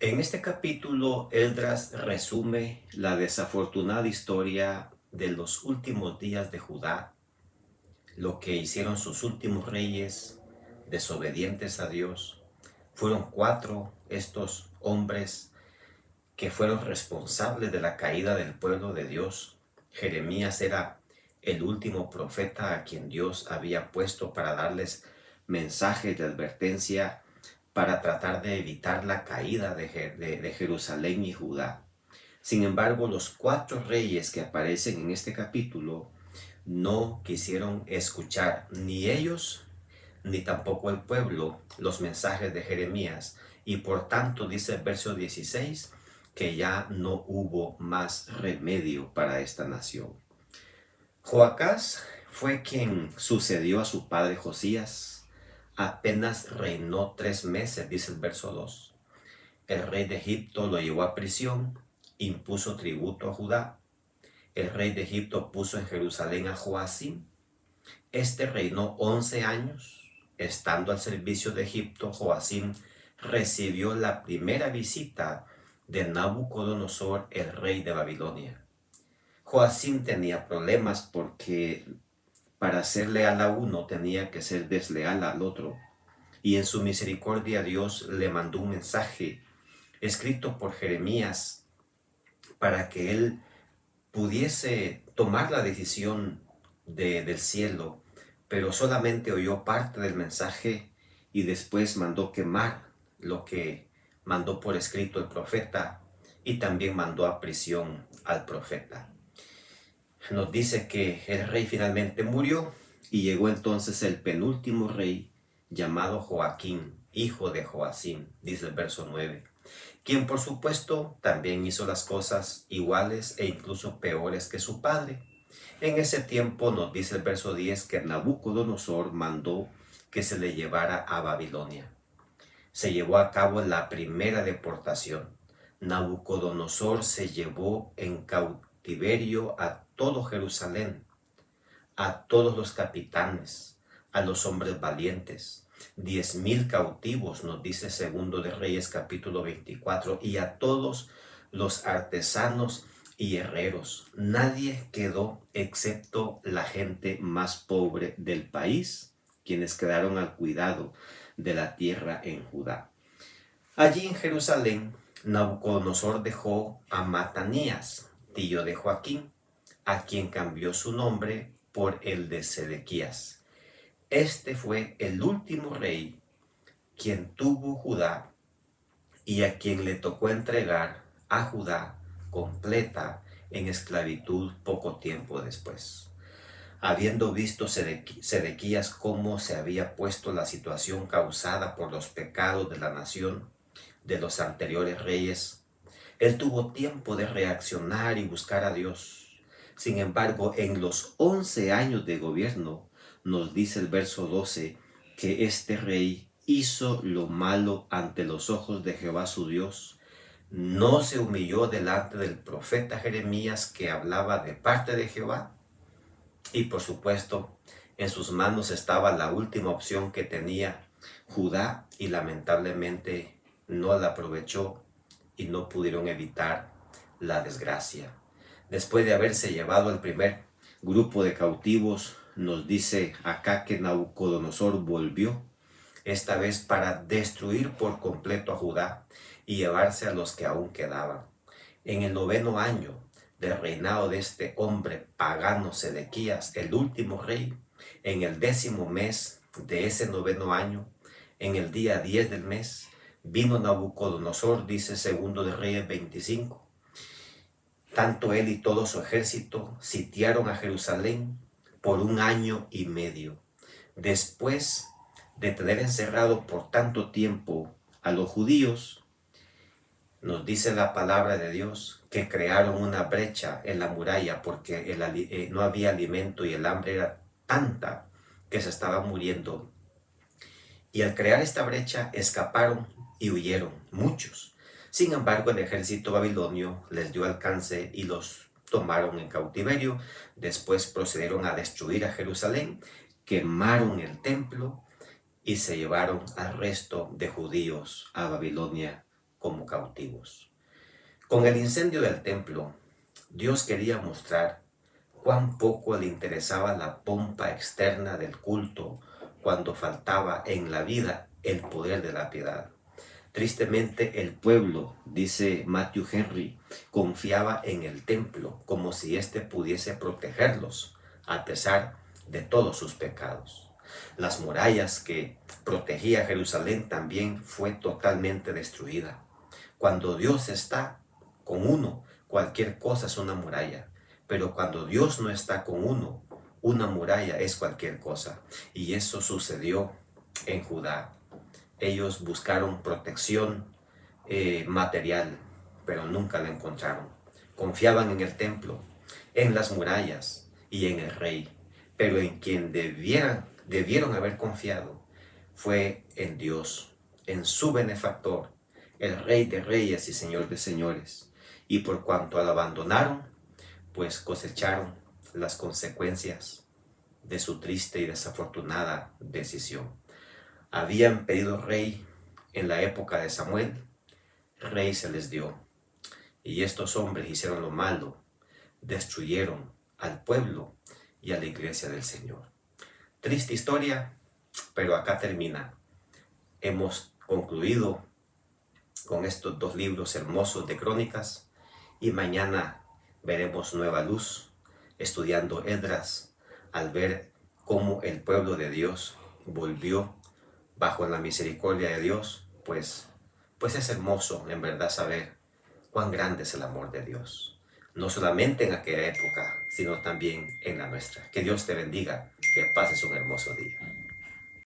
En este capítulo, Esdras resume la desafortunada historia de los últimos días de Judá, lo que hicieron sus últimos reyes desobedientes a Dios. Fueron cuatro estos hombres que fueron responsables de la caída del pueblo de Dios. Jeremías era el último profeta a quien Dios había puesto para darles mensajes de advertencia para tratar de evitar la caída de Jerusalén y Judá. Sin embargo, los cuatro reyes que aparecen en este capítulo no quisieron escuchar ni ellos ni tampoco el pueblo los mensajes de Jeremías, y por tanto dice el verso 16 que ya no hubo más remedio para esta nación. Joacás fue quien sucedió a su padre Josías. Apenas reinó 3 meses, dice el verso 2. El rey de Egipto lo llevó a prisión, impuso tributo a Judá. El rey de Egipto puso en Jerusalén a Joacim. Este reinó 11 años. Estando al servicio de Egipto, Joacim recibió la primera visita de Nabucodonosor, el rey de Babilonia. Joacim tenía problemas porque para ser leal a uno tenía que ser desleal al otro. Y en su misericordia Dios le mandó un mensaje escrito por Jeremías para que él pudiese tomar la decisión del cielo, pero solamente oyó parte del mensaje y después mandó quemar lo que mandó por escrito el profeta y también mandó a prisión al profeta. Nos dice que el rey finalmente murió y llegó entonces el penúltimo rey llamado Joaquín, hijo de Joacim, dice el verso 9, quien por supuesto también hizo las cosas iguales e incluso peores que su padre. En ese tiempo nos dice el verso 10 que Nabucodonosor mandó que se le llevara a Babilonia. Se llevó a cabo la primera deportación. Nabucodonosor se llevó en cautiverio a todo Jerusalén, a todos los capitanes, a los hombres valientes, 10,000 cautivos, nos dice Segundo de Reyes capítulo 24, y a todos los artesanos y herreros. Nadie quedó excepto la gente más pobre del país, quienes quedaron al cuidado de la tierra en Judá. Allí en Jerusalén, Nabucodonosor dejó a Matanías, tío de Joaquín, a quien cambió su nombre por el de Sedequías. Este fue el último rey quien tuvo Judá y a quien le tocó entregar a Judá completa en esclavitud poco tiempo después. Habiendo visto Sedequías cómo se había puesto la situación causada por los pecados de la nación de los anteriores reyes, él tuvo tiempo de reaccionar y buscar a Dios. Sin embargo, en los 11 años de gobierno, nos dice el verso 12, que este rey hizo lo malo ante los ojos de Jehová su Dios. No se humilló delante del profeta Jeremías que hablaba de parte de Jehová. Y por supuesto, en sus manos estaba la última opción que tenía Judá y lamentablemente no la aprovechó y no pudieron evitar la desgracia. Después de haberse llevado el primer grupo de cautivos, nos dice acá que Nabucodonosor volvió, esta vez para destruir por completo a Judá y llevarse a los que aún quedaban. En el 9º año del reinado de este hombre pagano Sedequías, el último rey, en el 10º mes de ese 9º año, en el día 10 del mes, vino Nabucodonosor, dice Segundo de Reyes 25. Tanto él y todo su ejército sitiaron a Jerusalén por 1 año y medio. Después de tener encerrado por tanto tiempo a los judíos, nos dice la palabra de Dios que crearon una brecha en la muralla porque no había alimento y el hambre era tanta que se estaban muriendo. Y al crear esta brecha escaparon y huyeron muchos. Sin embargo, el ejército babilonio les dio alcance y los tomaron en cautiverio. Después procedieron a destruir a Jerusalén, quemaron el templo y se llevaron al resto de judíos a Babilonia como cautivos. Con el incendio del templo, Dios quería mostrar cuán poco le interesaba la pompa externa del culto cuando faltaba en la vida el poder de la piedad. Tristemente el pueblo, dice Matthew Henry, confiaba en el templo como si éste pudiese protegerlos a pesar de todos sus pecados. Las murallas que protegía Jerusalén también fue totalmente destruida. Cuando Dios está con uno, cualquier cosa es una muralla. Pero cuando Dios no está con uno, una muralla es cualquier cosa. Y eso sucedió en Judá. Ellos buscaron protección material, pero nunca la encontraron. Confiaban en el templo, en las murallas y en el rey, pero en quien debieron haber confiado fue en Dios, en su benefactor, el Rey de reyes y Señor de señores. Y por cuanto lo abandonaron, pues cosecharon las consecuencias de su triste y desafortunada decisión. Habían pedido rey en la época de Samuel, rey se les dio. Y estos hombres hicieron lo malo, destruyeron al pueblo y a la iglesia del Señor. Triste historia, pero acá termina. Hemos concluido con estos 2 libros hermosos de crónicas y mañana veremos nueva luz estudiando Esdras al ver cómo el pueblo de Dios volvió bajo la misericordia de Dios, pues es hermoso en verdad saber cuán grande es el amor de Dios. No solamente en aquella época, sino también en la nuestra. Que Dios te bendiga, que pases un hermoso día.